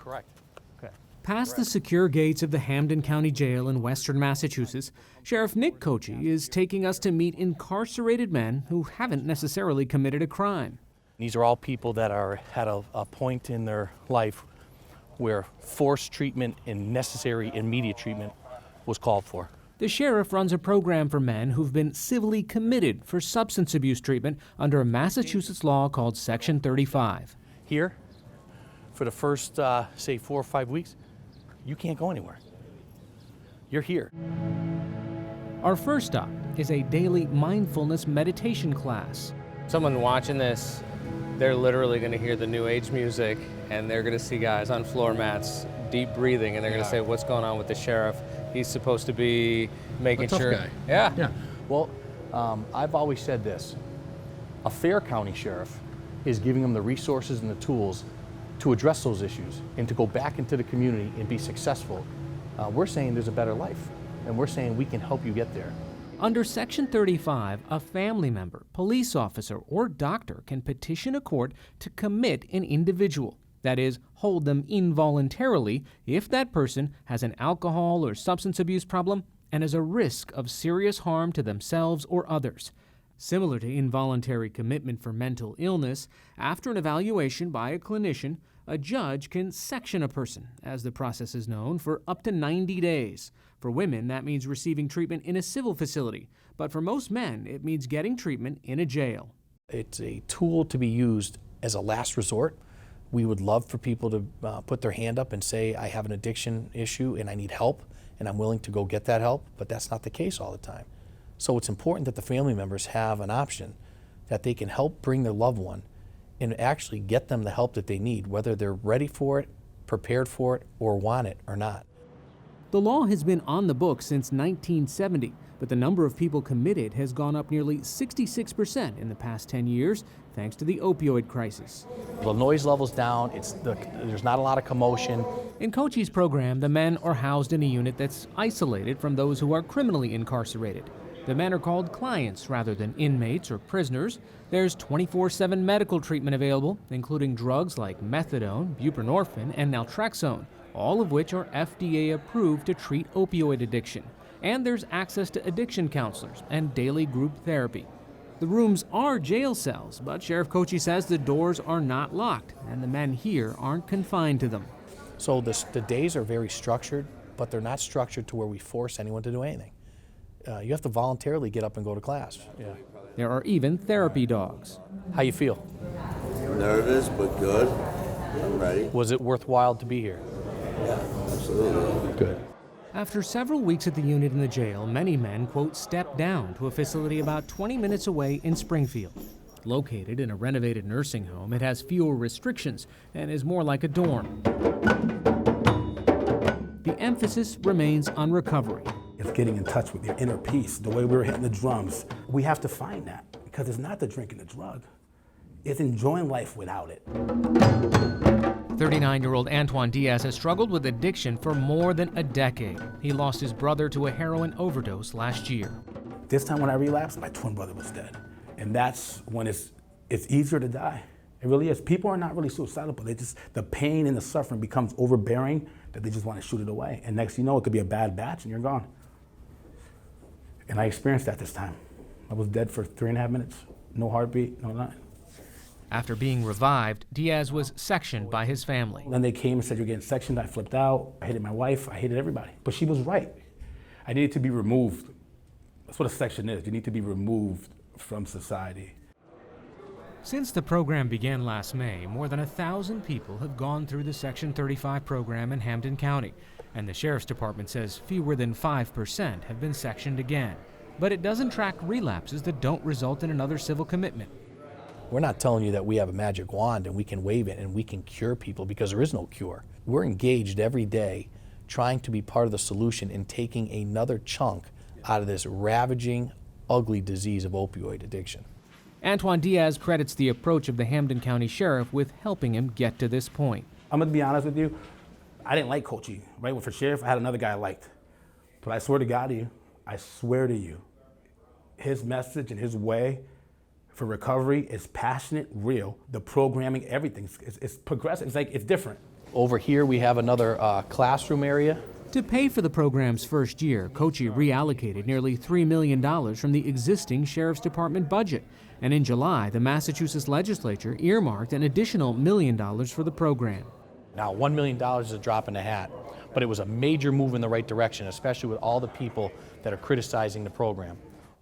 Correct. Okay. Past the secure gates of the Hampden County Jail in western Massachusetts, Sheriff Nick Kochi is taking us to meet incarcerated men who haven't necessarily committed a crime. These are all people that are at a point in their life where forced treatment and necessary immediate treatment was called for. The sheriff runs a program for men who've been civilly committed for substance abuse treatment under a Massachusetts law called Section 35. Here, for the first, say, 4 or 5 weeks, you can't go anywhere. You're here. Our first stop is a daily mindfulness meditation class. Someone watching this, they're literally going to hear the new age music, and they're going to see guys on floor mats, deep breathing, and they're going to say, what's going on with the sheriff? He's supposed to be making sure. Guy. Yeah. Well, I've always said this. A fair county sheriff is giving them the resources and the tools to address those issues and to go back into the community and be successful. We're saying there's a better life, and we're saying we can help you get there. Under Section 35, a family member, police officer, or doctor can petition a court to commit an individual. That is, hold them involuntarily if that person has an alcohol or substance abuse problem and is a risk of serious harm to themselves or others. Similar to involuntary commitment for mental illness, after an evaluation by a clinician, a judge can section a person, as the process is known, for up to 90 days. For women, that means receiving treatment in a civil facility, but for most men, it means getting treatment in a jail. It's a tool to be used as a last resort. We would love for people to put their hand up and say, I have an addiction issue and I need help, and I'm willing to go get that help, but that's not the case all the time. So it's important that the family members have an option that they can help bring their loved one and actually get them the help that they need, whether they're ready for it, prepared for it, or want it or not. The law has been on the books since 1970, but the number of people committed has gone up nearly 66% in the past 10 years, thanks to the opioid crisis. The noise level's down, there's not a lot of commotion. In Kochi's program, the men are housed in a unit that's isolated from those who are criminally incarcerated. The men are called clients rather than inmates or prisoners. There's 24/7 medical treatment available, including drugs like methadone, buprenorphine, and naltrexone, all of which are FDA approved to treat opioid addiction. And there's access to addiction counselors and daily group therapy. The rooms are jail cells, but Sheriff Kochi says the doors are not locked, and the men here aren't confined to them. So the days are very structured, but they're not structured to where we force anyone to do anything. You have to voluntarily get up and go to class. Yeah. There are even therapy dogs. How you feel? Nervous, but good. I'm ready. Was it worthwhile to be here? Yeah, absolutely. Good. After several weeks at the unit in the jail, many men, quote, stepped down to a facility about 20 minutes away in Springfield. Located in a renovated nursing home, it has fewer restrictions and is more like a dorm. The emphasis remains on recovery. It's getting in touch with your inner peace, the way we were hitting the drums. We have to find that, because it's not the drink and the drug. It's enjoying life without it. 39-year-old Antoine Diaz has struggled with addiction for more than a decade. He lost his brother to a heroin overdose last year. This time when I relapsed, my twin brother was dead. And that's when it's easier to die. It really is. People are not really suicidal, but the pain and the suffering becomes overbearing that they just want to shoot it away. And next thing you know, it could be a bad batch and you're gone. And I experienced that this time. I was dead for 3.5 minutes. No heartbeat, no nothing. After being revived, Diaz was sectioned by his family. Then they came and said, you're getting sectioned. I flipped out. I hated my wife. I hated everybody. But she was right. I needed to be removed. That's what a section is. You need to be removed from society. Since the program began last May, more than 1,000 people have gone through the Section 35 program in Hampden County, and the Sheriff's Department says fewer than 5% have been sectioned again. But it doesn't track relapses that don't result in another civil commitment. We're not telling you that we have a magic wand and we can wave it and we can cure people, because there is no cure. We're engaged every day trying to be part of the solution and taking another chunk out of this ravaging, ugly disease of opioid addiction. Antoine Diaz credits the approach of the Hampden County Sheriff with helping him get to this point. I'm gonna be honest with you, I didn't like Kochi, right? For sheriff, I had another guy I liked. But I swear to you, his message and his way for recovery is passionate, real. The programming, everything, it's progressive. It's like, it's different. Over here we have another classroom area. To pay for the program's first year, Kochi reallocated nearly $3 million from the existing Sheriff's Department budget. And in July, the Massachusetts legislature earmarked an additional $1 million for the program. Now, $1 million is a drop in the hat, but it was a major move in the right direction, especially with all the people that are criticizing the program.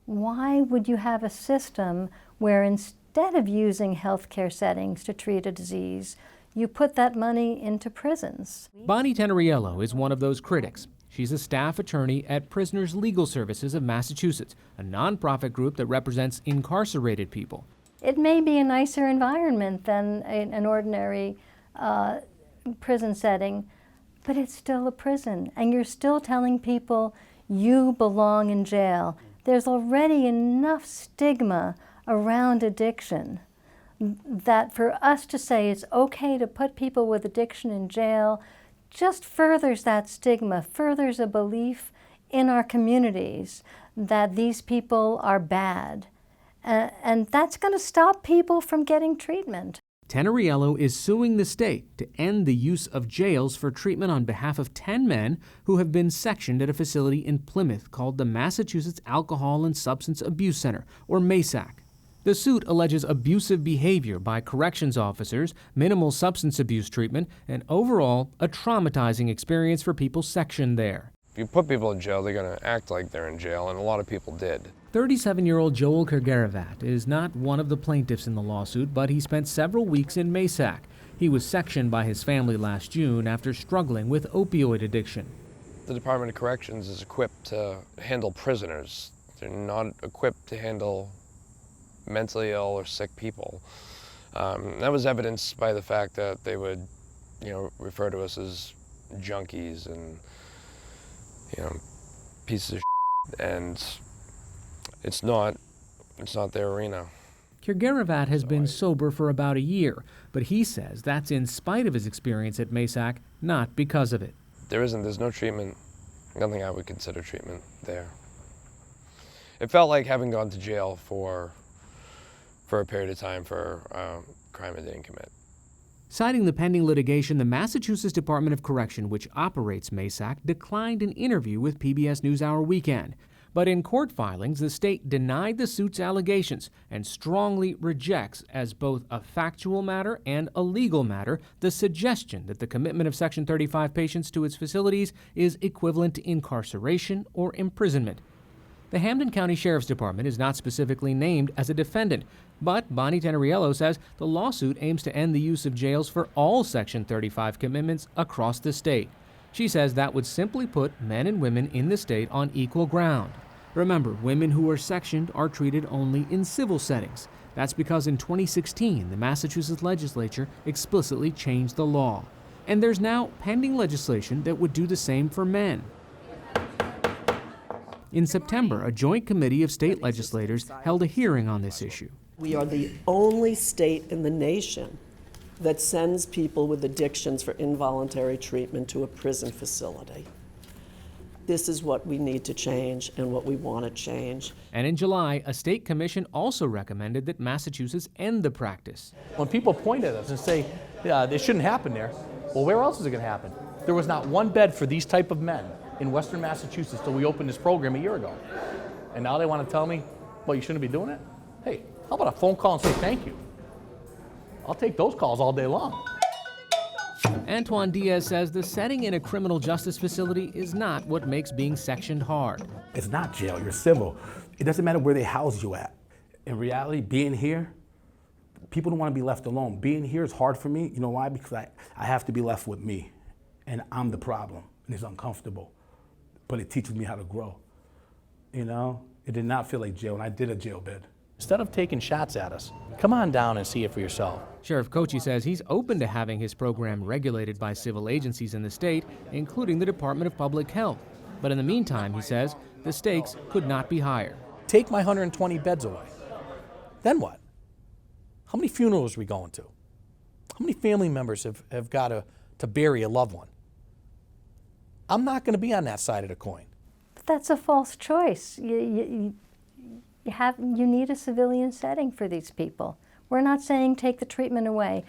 Why would you have a system where instead of using healthcare settings to treat a disease, you put that money into prisons? Bonnie Teneriello is one of those critics. She's a staff attorney at Prisoners Legal Services of Massachusetts, a nonprofit group that represents incarcerated people. It may be a nicer environment than an ordinary prison setting, but it's still a prison, and you're still telling people you belong in jail. There's already enough stigma around addiction that for us to say it's okay to put people with addiction in jail just furthers that stigma, furthers a belief in our communities that these people are bad. And that's going to stop people from getting treatment. Teneriello is suing the state to end the use of jails for treatment on behalf of 10 men who have been sectioned at a facility in Plymouth called the Massachusetts Alcohol and Substance Abuse Center, or MASAC. The suit alleges abusive behavior by corrections officers, minimal substance abuse treatment, and overall a traumatizing experience for people sectioned there. If you put people in jail, they're going to act like they're in jail, and a lot of people did. 37-year-old Joel Kergaravat is not one of the plaintiffs in the lawsuit, but he spent several weeks in MASAC. He was sectioned by his family last June after struggling with opioid addiction. The Department of Corrections is equipped to handle prisoners. They're not equipped to handle mentally ill or sick people. That was evidenced by the fact that they would, refer to us as junkies and, pieces of shit, and it's not their arena. Kergaravat has been sober for about a year, but he says that's in spite of his experience at MASAC, not because of it. There's no treatment, nothing I would consider treatment there. It felt like having gone to jail for a period of time for a crime I didn't commit. Citing the pending litigation, the Massachusetts Department of Correction, which operates MASAC, declined an interview with PBS Newshour Weekend. But in court filings, the state denied the suit's allegations and strongly rejects, as both a factual matter and a legal matter, the suggestion that the commitment of Section 35 patients to its facilities is equivalent to incarceration or imprisonment. The Hampden County Sheriff's Department is not specifically named as a defendant, but Bonnie Teneriello says the lawsuit aims to end the use of jails for all Section 35 commitments across the state. She says that would simply put men and women in the state on equal ground. Remember, women who are sectioned are treated only in civil settings. That's because in 2016, the Massachusetts legislature explicitly changed the law. And there's now pending legislation that would do the same for men. In September, a joint committee of state legislators held a hearing on this issue. We are the only state in the nation that sends people with addictions for involuntary treatment to a prison facility. This is what we need to change and what we want to change. And in July, a state commission also recommended that Massachusetts end the practice. When people point at us and say, this shouldn't happen there, well, where else is it going to happen? There was not one bed for these type of men in Western Massachusetts till we opened this program a year ago. And now they want to tell me, well, you shouldn't be doing it? Hey, how about a phone call and say thank you? I'll take those calls all day long. Antoine Diaz says the setting in a criminal justice facility is not what makes being sectioned hard. It's not jail, you're civil. It doesn't matter where they house you at. In reality, being here, people don't want to be left alone. Being here is hard for me. You know why? Because I have to be left with me. And I'm the problem, and it's uncomfortable. But it teaches me how to grow. It did not feel like jail, and I did a jail bid. Instead of taking shots at us, come on down and see it for yourself. Sheriff Kochi says he's open to having his program regulated by civil agencies in the state, including the Department of Public Health. But in the meantime, he says, the stakes could not be higher. Take my 120 beds away. Then what? How many funerals are we going to? How many family members have got to bury a loved one? I'm not going to be on that side of the coin. But that's a false choice. You need a civilian setting for these people. We're not saying take the treatment away.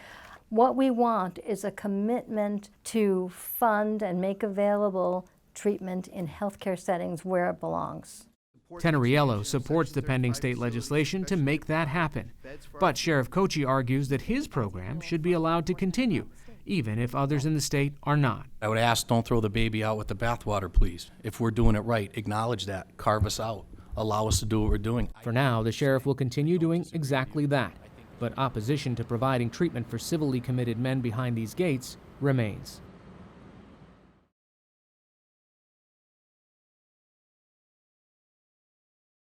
What we want is a commitment to fund and make available treatment in healthcare settings where it belongs. Teneriello supports the pending state legislation to make that happen. But Sheriff Kochi argues that his program should be allowed to continue, even if others in the state are not. I would ask, don't throw the baby out with the bathwater, please. If we're doing it right, acknowledge that, carve us out, allow us to do what we're doing. For now, the sheriff will continue doing exactly that. But opposition to providing treatment for civilly committed men behind these gates remains.